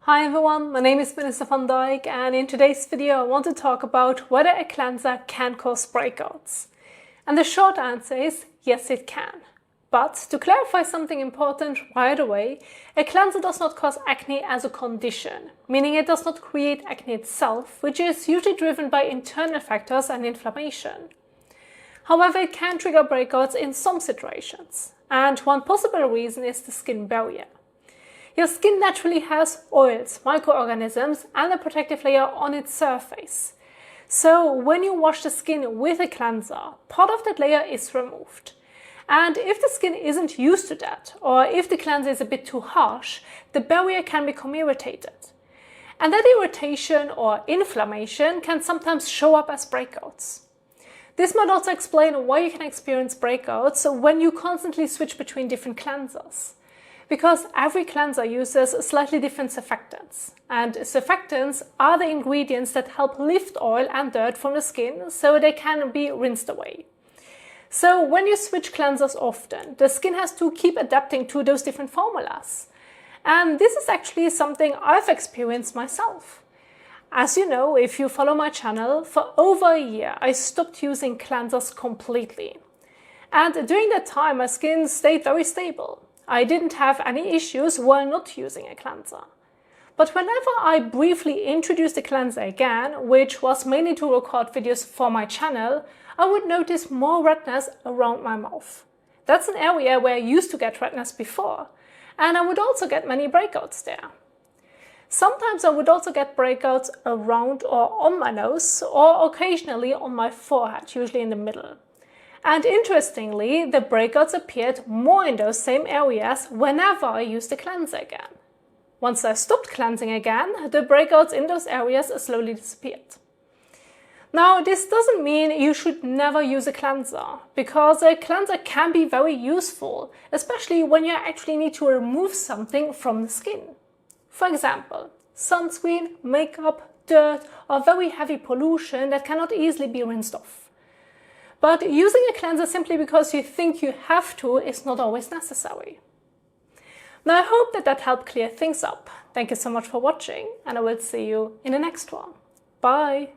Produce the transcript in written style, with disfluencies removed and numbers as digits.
Hi everyone, my name is Minister van Dijk, and in today's video I want to talk about whether a cleanser can cause breakouts. And the short answer is yes, it can. But to clarify something important right away, a cleanser does not cause acne as a condition, meaning it does not create acne itself, which is usually driven by internal factors and inflammation. However, it can trigger breakouts in some situations, and one possible reason is the skin barrier. Your skin naturally has oils, microorganisms, and a protective layer on its surface. So when you wash the skin with a cleanser, part of that layer is removed. And if the skin isn't used to that, or if the cleanser is a bit too harsh, the barrier can become irritated. And that irritation or inflammation can sometimes show up as breakouts. This might also explain why you can experience breakouts when you constantly switch between different cleansers. Because every cleanser uses slightly different surfactants. And surfactants are the ingredients that help lift oil and dirt from the skin so they can be rinsed away. So when you switch cleansers often, the skin has to keep adapting to those different formulas. And this is actually something I've experienced myself. As you know, if you follow my channel, for over a year I stopped using cleansers completely. And during that time my skin stayed very stable. I didn't have any issues while not using a cleanser. But whenever I briefly introduced a cleanser again, which was mainly to record videos for my channel, I would notice more redness around my mouth. That's an area where I used to get redness before, and I would also get many breakouts there. Sometimes I would also get breakouts around or on my nose, or occasionally on my forehead, usually in the middle. And interestingly, the breakouts appeared more in those same areas whenever I used the cleanser again. Once I stopped cleansing again, the breakouts in those areas slowly disappeared. Now, this doesn't mean you should never use a cleanser, because a cleanser can be very useful, especially when you actually need to remove something from the skin. For example, sunscreen, makeup, dirt, or very heavy pollution that cannot easily be rinsed off. But using a cleanser simply because you think you have to is not always necessary. Now I hope that helped clear things up. Thank you so much for watching, and I will see you in the next one. Bye!